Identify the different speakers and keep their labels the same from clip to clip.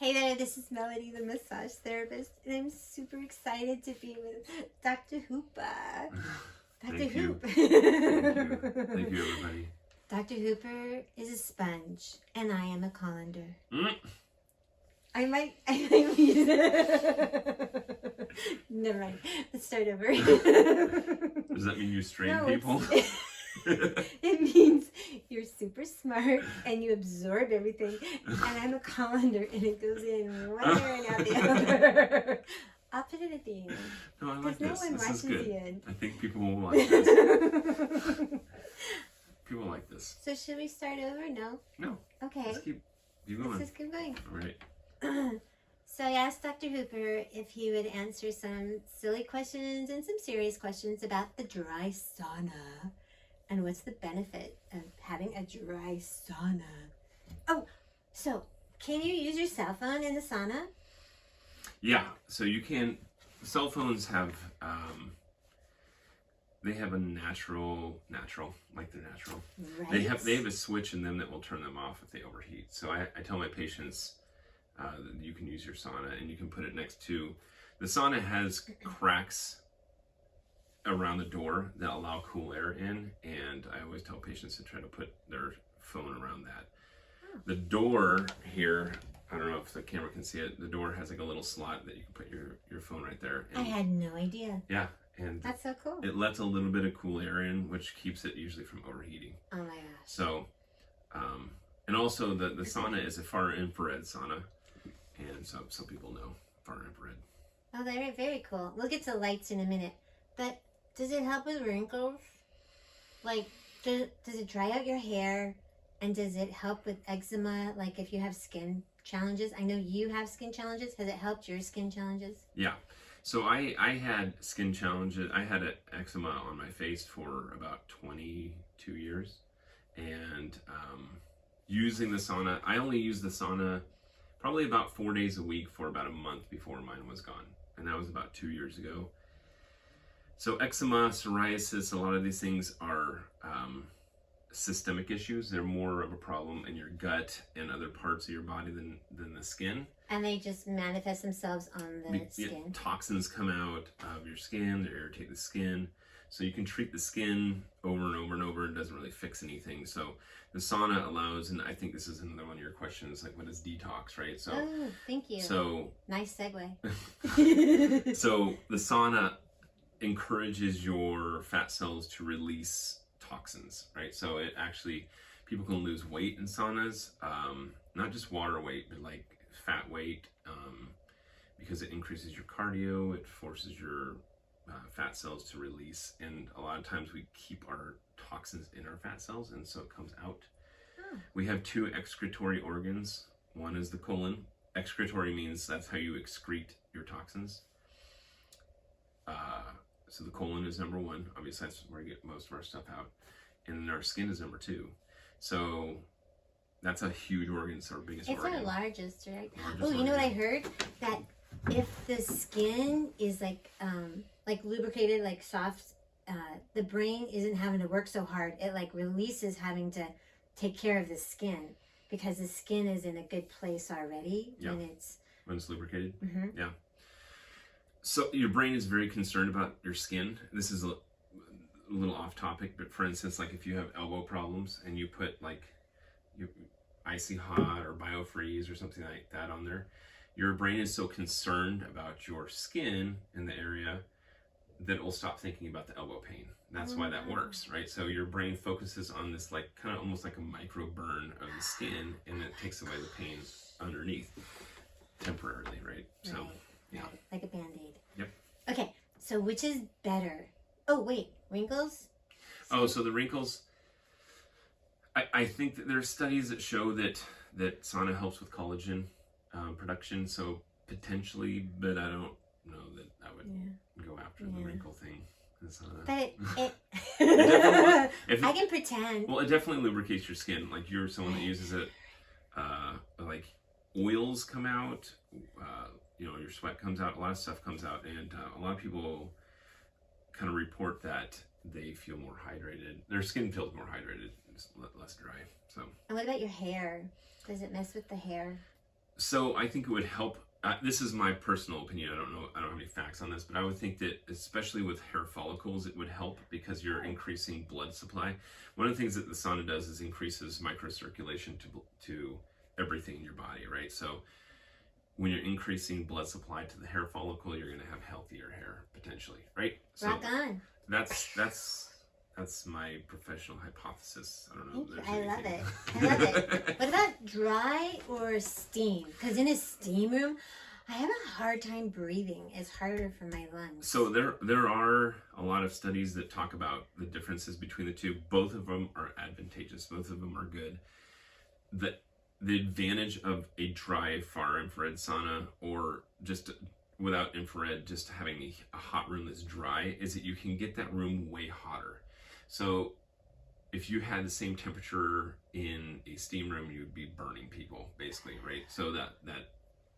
Speaker 1: Hey there, this is Melody, the massage therapist, and I'm super excited to be with Dr. Hooper. Dr. Hoop.
Speaker 2: Thank you. Thank you, everybody.
Speaker 1: Dr. Hooper is a sponge, and I am a colander.
Speaker 2: Mm.
Speaker 1: I might read it. Never mind. Let's start over.
Speaker 2: Does that mean you strain people?
Speaker 1: It means you're super smart and you absorb everything, and I'm a colander and it goes in one ear and out the other. I'll put it at the end.
Speaker 2: No, I like this.
Speaker 1: No one
Speaker 2: This is
Speaker 1: watches
Speaker 2: good.
Speaker 1: the end.
Speaker 2: I think people will like this. People like this.
Speaker 1: So should we start over? No?
Speaker 2: No.
Speaker 1: Okay.
Speaker 2: Let's keep going.
Speaker 1: Let's just keep going.
Speaker 2: All right.
Speaker 1: So I asked Dr. Hooper if he would answer some silly questions and some serious questions about the dry sauna. And what's the benefit of having a dry sauna? Oh, so can you use your cell phone in the sauna?
Speaker 2: Yeah. So you can. Cell phones have. They have a natural, like they're natural.
Speaker 1: Right.
Speaker 2: They have a switch in them that will turn them off if they overheat. So I tell my patients that you can use your sauna and you can put it next to. The sauna has cracks around the door that allow cool air in, and I always tell patients to try to put their phone around that.
Speaker 1: Oh.
Speaker 2: The door here, I don't know if the camera can see it, the door has like a little slot that you can put your phone right there. And,
Speaker 1: I had no idea.
Speaker 2: yeah, and
Speaker 1: That's so cool.
Speaker 2: it lets a little bit of cool air in, which keeps it usually from overheating.
Speaker 1: Oh my gosh.
Speaker 2: So, and also the sauna is a far infrared sauna, and so some people know far infrared.
Speaker 1: Oh, they're very cool. We'll get to lights in a minute, but does it help with wrinkles? Like, does it dry out your hair? And does it help with eczema? Like if you have skin challenges? I know you have skin challenges. Has it helped your skin challenges?
Speaker 2: Yeah. So I had skin challenges. I had an eczema on my face for about 22 years. And using the sauna, I only used the sauna probably about 4 days a week for about a month before mine was gone. And that was about 2 years ago. So eczema, psoriasis, a lot of these things are systemic issues. They're more of a problem in your gut and other parts of your body than the skin.
Speaker 1: And they just manifest themselves on the skin.
Speaker 2: Toxins come out of your skin, they irritate the skin. So you can treat the skin over and over and over. It doesn't really fix anything. So the sauna allows, and I think this is another one of your questions, like what is detox, right? So,
Speaker 1: oh, thank you.
Speaker 2: So
Speaker 1: nice segue.
Speaker 2: So the sauna encourages your fat cells to release toxins, right? So it actually, people can lose weight in saunas, not just water weight, but like fat weight, because it increases your cardio, it forces your fat cells to release, and a lot of times we keep our toxins in our fat cells, and so it comes out. Oh. We have two excretory organs. One is the colon. Excretory means that's how you excrete your toxins. So the colon is number one. Obviously, that's where we get most of our stuff out. And then our skin is number two. So that's a huge organ. It's our biggest organ.
Speaker 1: It's our largest, right? Oh, you know what I heard? That if the skin is like lubricated, like soft, the brain isn't having to work so hard. It like releases having to take care of the skin because the skin is in a good place already.
Speaker 2: Yeah. When it's lubricated.
Speaker 1: Mm-hmm.
Speaker 2: Yeah. So your brain is very concerned about your skin. This is a little off topic, but for instance, like if you have elbow problems and you put like your Icy Hot or BioFreeze or something like that on there, your brain is so concerned about your skin in the area that it will stop thinking about the elbow pain. That's why that works, right? So your brain focuses on this like kind of almost like a micro burn of the skin, and it takes away the pain underneath temporarily, right? So.
Speaker 1: Right.
Speaker 2: Yeah.
Speaker 1: Right. Like a Band-Aid.
Speaker 2: Yep.
Speaker 1: Okay, so which is better? Oh, wait, wrinkles?
Speaker 2: Oh, so the wrinkles, I think that there are studies that show that sauna helps with collagen production, so potentially, but I don't know that I would go after the wrinkle thing.
Speaker 1: But
Speaker 2: if
Speaker 1: I can pretend.
Speaker 2: Well, it definitely lubricates your skin. Like you're someone that uses it, like oils come out, your sweat comes out, a lot of stuff comes out, and a lot of people kind of report that they feel more hydrated. Their skin feels more hydrated, it's less dry. So.
Speaker 1: And what about your hair? Does it mess with the hair?
Speaker 2: So I think it would help. This is my personal opinion. I don't know. I don't have any facts on this, but I would think that, especially with hair follicles, it would help because you're increasing blood supply. One of the things that the sauna does is increases microcirculation to everything in your body, right? So when you're increasing blood supply to the hair follicle, you're going to have healthier hair potentially, right? So
Speaker 1: Rock on.
Speaker 2: That's my professional hypothesis. I don't know.
Speaker 1: I love it. I love it. What about dry or steam? Because in a steam room, I have a hard time breathing. It's harder for my lungs.
Speaker 2: So there are a lot of studies that talk about the differences between the two. Both of them are advantageous. Both of them are good. The advantage of a dry far infrared sauna, or just without infrared, just having a hot room that's dry, is that you can get that room way hotter. So if you had the same temperature in a steam room, you'd be burning people, basically, right? So that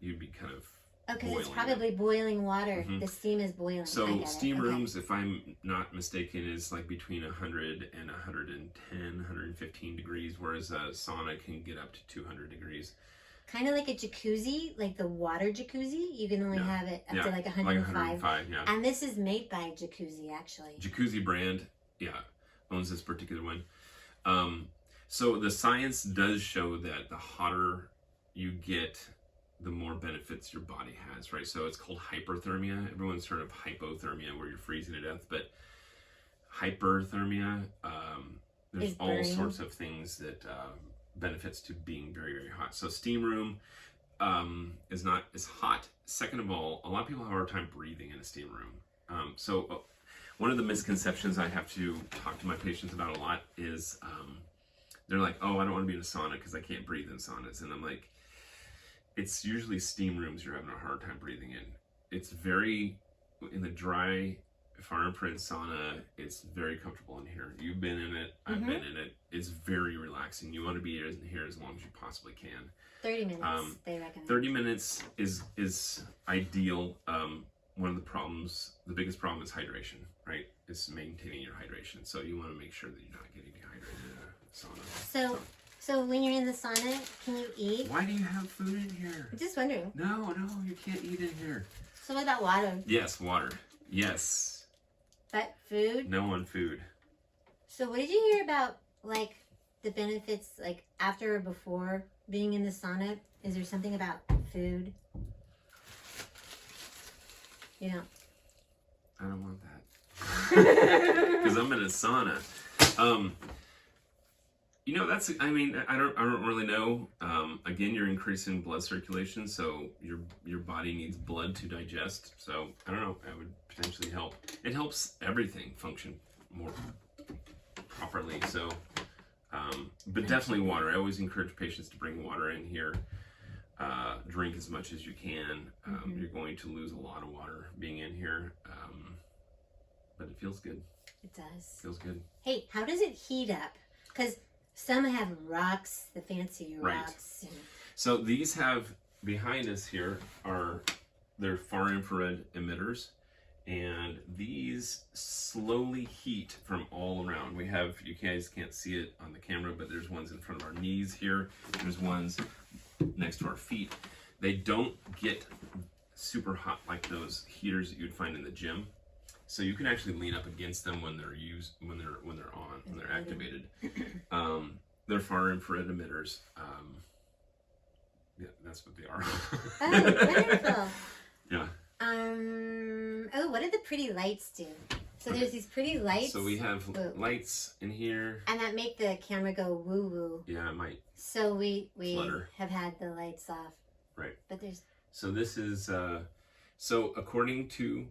Speaker 2: you'd be kind of
Speaker 1: because it's probably boiling water.
Speaker 2: Mm-hmm.
Speaker 1: The steam is boiling.
Speaker 2: So steam rooms, if I'm not mistaken, is like between 100 and 110, 115 degrees, whereas a sauna can get up to 200 degrees.
Speaker 1: Kind of like a jacuzzi, like the water jacuzzi. You can only have it up to like 105.
Speaker 2: Like 105, yeah.
Speaker 1: And this is made by Jacuzzi, actually.
Speaker 2: Jacuzzi brand, owns this particular one. So the science does show that the hotter you get, the more benefits your body has, right? So it's called hyperthermia. Everyone's heard of hypothermia, where you're freezing to death, but hyperthermia, there's all sorts of things that benefits to being very, very hot. So steam room is not as hot. Second of all, a lot of people have a hard time breathing in a steam room. One of the misconceptions I have to talk to my patients about a lot is they're like, oh, I don't want to be in a sauna because I can't breathe in saunas. And I'm like, it's usually steam rooms you're having a hard time breathing in. It's very, in the dry, far infrared sauna, it's very comfortable in here. You've been in it, I've been in it. It's very relaxing. You want to be in here as long as you possibly can.
Speaker 1: 30 minutes, they recommend.
Speaker 2: 30 minutes is ideal. One of the biggest problem is hydration, right? It's maintaining your hydration. So you want to make sure that you're not getting dehydrated in a sauna.
Speaker 1: So when you're in the sauna, can you eat?
Speaker 2: Why do you have food in here?
Speaker 1: I'm just wondering.
Speaker 2: No, you can't eat in here.
Speaker 1: So what about water?
Speaker 2: Yes, water. Yes.
Speaker 1: But food?
Speaker 2: No on food.
Speaker 1: So what did you hear about, like, the benefits, like, after or before being in the sauna? Is there something about food? You know.
Speaker 2: I don't want that. Because I'm in a sauna. I don't really know. Again, you're increasing blood circulation, so your body needs blood to digest. So I don't know. That would potentially help. It helps everything function more properly. So, but definitely water. I always encourage patients to bring water in here. Drink as much as you can. You're going to lose a lot of water being in here, but it feels good.
Speaker 1: It does.
Speaker 2: Feels good.
Speaker 1: Hey, how does it heat up? Because some have rocks, the fancy rocks.
Speaker 2: Right. So these have, behind us here, they're far infrared emitters, and these slowly heat from all around. You guys can't see it on the camera, but there's ones in front of our knees here. There's ones next to our feet. They don't get super hot like those heaters that you'd find in the gym. So you can actually lean up against them when they're activated. They're far infrared emitters. Yeah, that's what they are.
Speaker 1: Oh, wonderful.
Speaker 2: Yeah.
Speaker 1: What do the pretty lights do? So there's these pretty lights.
Speaker 2: So we have lights in here.
Speaker 1: And that make the camera go woo woo.
Speaker 2: Yeah, it might.
Speaker 1: So we
Speaker 2: flutter.
Speaker 1: Have had the lights off.
Speaker 2: Right.
Speaker 1: But there's.
Speaker 2: So this is so according to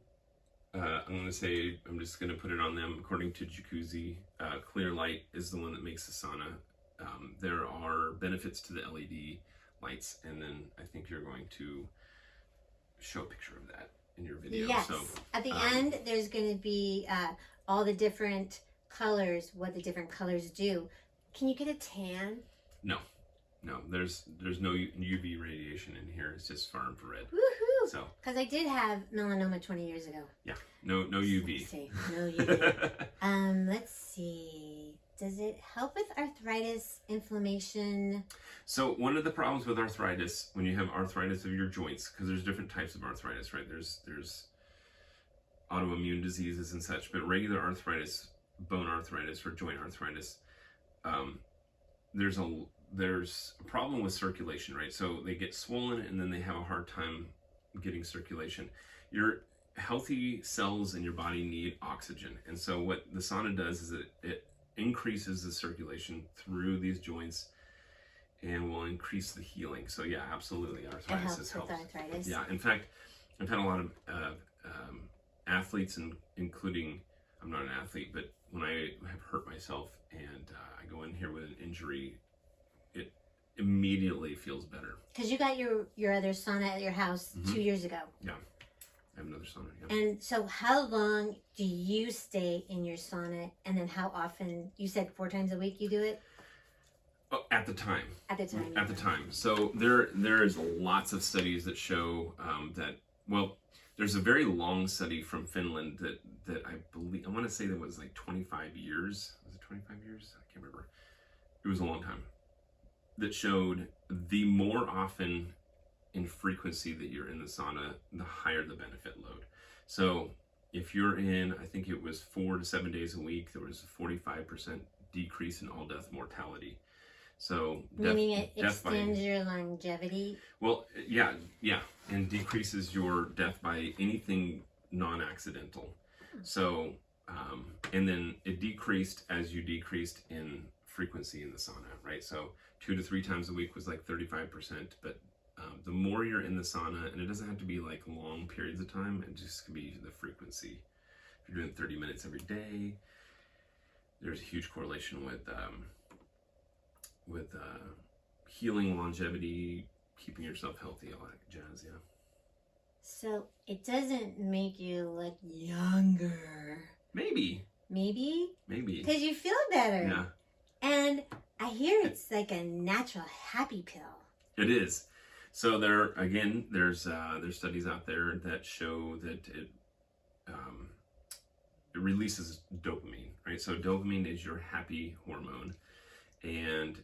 Speaker 2: I'm just going to put it on them. According to Jacuzzi, clear light is the one that makes the sauna. There are benefits to the LED lights, and then I think you're going to show a picture of that in your video.
Speaker 1: Yes.
Speaker 2: So,
Speaker 1: at the end, there's going to be all the different colors, what the different colors do. Can you get a tan?
Speaker 2: No. There's no UV radiation in here. It's just far infrared.
Speaker 1: Woohoo!
Speaker 2: So.
Speaker 1: Because I did have melanoma 20 years ago.
Speaker 2: Yeah. No UV.
Speaker 1: Let's see. No UV. Let's see. Does it help with arthritis, inflammation?
Speaker 2: So one of the problems with arthritis, when you have arthritis of your joints, because there's different types of arthritis, right? There's autoimmune diseases and such, but regular arthritis, bone arthritis or joint arthritis, there's a problem with circulation, right? So they get swollen and then they have a hard time getting circulation. Your healthy cells in your body need oxygen, and so what the sauna does is it increases the circulation through these joints and will increase the healing. So yeah, absolutely, arthritis helps.
Speaker 1: Arthritis.
Speaker 2: Yeah, in fact, I've had a lot of athletes, and including, I'm not an athlete, but when I have hurt myself and I go in here with an injury, it immediately feels better.
Speaker 1: Because you got your other sauna at your house 2 years ago.
Speaker 2: Yeah, I have another sauna. Yeah.
Speaker 1: And so how long do you stay in your sauna? And then how often? You said 4 times a week you do it?
Speaker 2: Oh, at the time.
Speaker 1: At the time.
Speaker 2: At the time. So there is lots of studies that show that, well, there's a very long study from Finland that I believe, I want to say that was like 25 years. Was it 25 years? I can't remember. It was a long time. That showed the more often in frequency that you're in the sauna, the higher the benefit load. So if you're in, I think it was 4 to 7 days a week, there was a 45% decrease in all-death mortality. So
Speaker 1: meaning it extends your longevity?
Speaker 2: Well, yeah, and decreases your death by anything non-accidental. So, and then it decreased as you decreased in frequency in the sauna, right? So 2 to 3 times a week was like 35%, but the more you're in the sauna, and it doesn't have to be like long periods of time, it just could be the frequency. If you're doing 30 minutes every day, there's a huge correlation with healing, longevity, keeping yourself healthy, all that jazz, yeah.
Speaker 1: So it doesn't make you look younger.
Speaker 2: Maybe.
Speaker 1: Because you feel better.
Speaker 2: Yeah.
Speaker 1: And I hear it's like a natural happy pill.
Speaker 2: It is. So there's studies out there that show that it releases dopamine, right? So dopamine is your happy hormone. And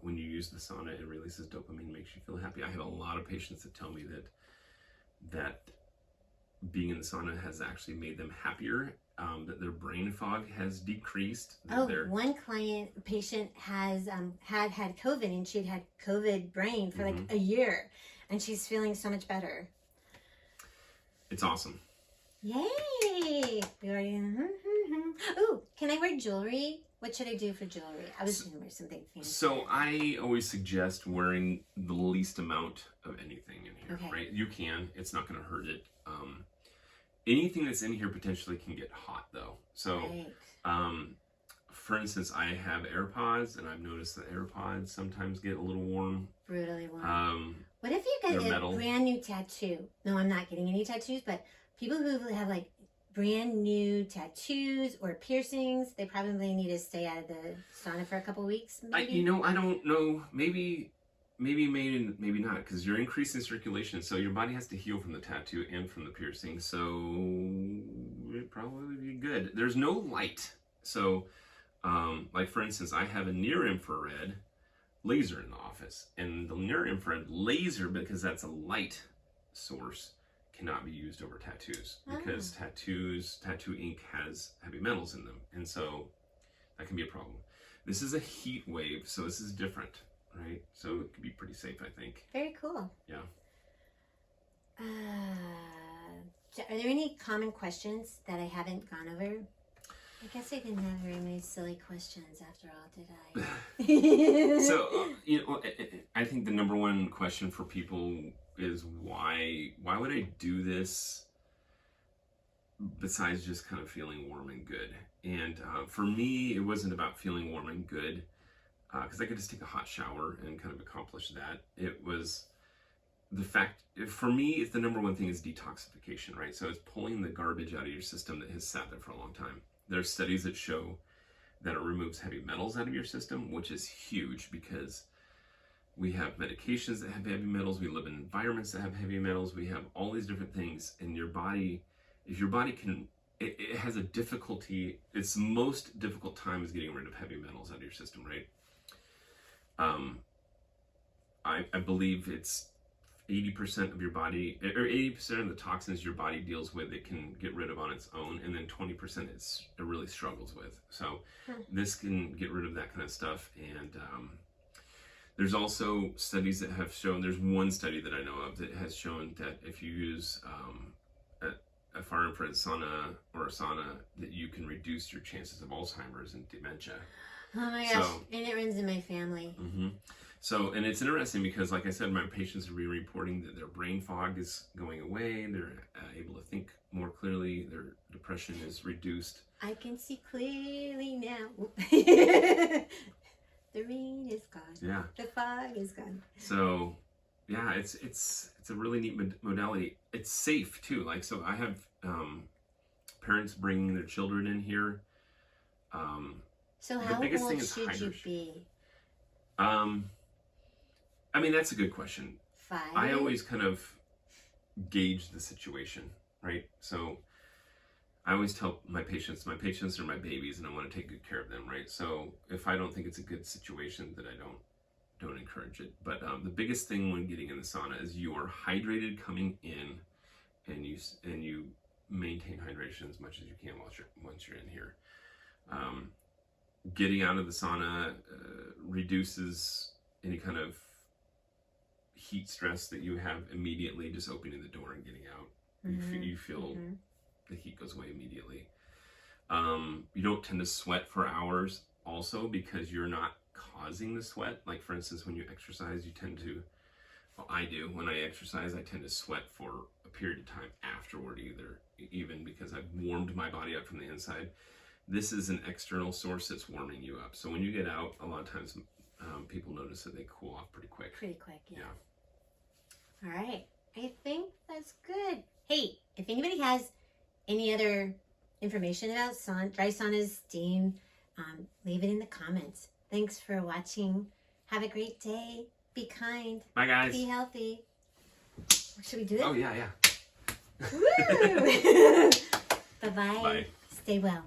Speaker 2: when you use the sauna, it releases dopamine, makes you feel happy. I have a lot of patients that tell me that being in the sauna has actually made them happier, that their brain fog has decreased.
Speaker 1: One patient has had COVID, and she'd had COVID brain for like a year, and she's feeling so much better.
Speaker 2: It's awesome.
Speaker 1: Yay! We already. Ooh, can I wear jewelry? What should I do for jewelry? I was going to wear something fancy.
Speaker 2: So I always suggest wearing the least amount of anything in here, right? You can. It's not going to hurt it. Anything that's in here potentially can get hot, though. So, for instance, I have AirPods, and I've noticed that AirPods sometimes get a little warm.
Speaker 1: Brutally warm. What if you get a brand new tattoo? No, I'm not getting any tattoos, but people who have like brand new tattoos or piercings, they probably need to stay out of the sauna for a couple weeks. Maybe?
Speaker 2: I don't know. Maybe not, because you're increasing circulation, so your body has to heal from the tattoo and from the piercing. So it'd probably be good. There's no light, so like for instance, I have a near infrared laser in the office, and the near infrared laser, because that's a light source, cannot be used over tattoos, because tattoo ink has heavy metals in them, and so that can be a problem. This is a heat wave, so this is different, right? So it could be pretty safe, I think.
Speaker 1: Very cool.
Speaker 2: Yeah.
Speaker 1: Are there any common questions that I haven't gone over? I guess I didn't have very many silly questions after all, did I?
Speaker 2: So, I think the number one question for people is why would I do this besides just kind of feeling warm and good? And for me, it wasn't about feeling warm and good, because I could just take a hot shower and kind of accomplish that. It was the fact, for me, it's the number one thing is detoxification, right? So it's pulling the garbage out of your system that has sat there for a long time. There's studies that show that it removes heavy metals out of your system, which is huge, because we have medications that have heavy metals, we live in environments that have heavy metals, we have all these different things, and your body, if your body can it has a difficulty. Its most difficult time is getting rid of heavy metals out of your system, right? I believe it's 80% of your body, or 80% of the toxins your body deals with, it can get rid of on its own, and then 20% it really struggles with. So this can get rid of that kind of stuff. And there's also studies that have shown, there's one study that I know of that has shown that if you use a far infrared sauna or a sauna, that you can reduce your chances of Alzheimer's and dementia.
Speaker 1: Oh my gosh, and it runs in my family.
Speaker 2: So, and it's interesting because, like I said, my patients are reporting that their brain fog is going away. They're able to think more clearly. Their depression is reduced.
Speaker 1: I can see clearly now. The rain is gone.
Speaker 2: Yeah.
Speaker 1: The fog is gone.
Speaker 2: So, yeah, it's a really neat modality. It's safe too. Like, so I have parents bringing their children in here.
Speaker 1: So how old should you be?
Speaker 2: I mean, that's a good question.
Speaker 1: 5?
Speaker 2: I always kind of gauge the situation, right? So I always tell my patients are my babies and I want to take good care of them, right? So if I don't think it's a good situation, then I don't encourage it. But the biggest thing when getting in the sauna is you are hydrated coming in, and you maintain hydration as much as you can once you're in here. Getting out of the sauna reduces any kind of heat stress that you have immediately just opening the door and getting out. You feel the heat goes away immediately. You don't tend to sweat for hours also because you're not causing the sweat. Like, for instance, when you exercise, you tend to, well, I do, when I exercise, I tend to sweat for a period of time afterward, even because I've warmed my body up from the inside. This is an external source that's warming you up. So when you get out, a lot of times people notice that they cool off pretty quick. Yeah.
Speaker 1: All right. I think that's good. Hey, if anybody has any other information about dry saunas, steam, leave it in the comments. Thanks for watching. Have a great day. Be kind.
Speaker 2: Bye, guys.
Speaker 1: Be healthy. Should we do it?
Speaker 2: Oh, yeah.
Speaker 1: Woo! Bye-bye.
Speaker 2: Bye.
Speaker 1: Stay well.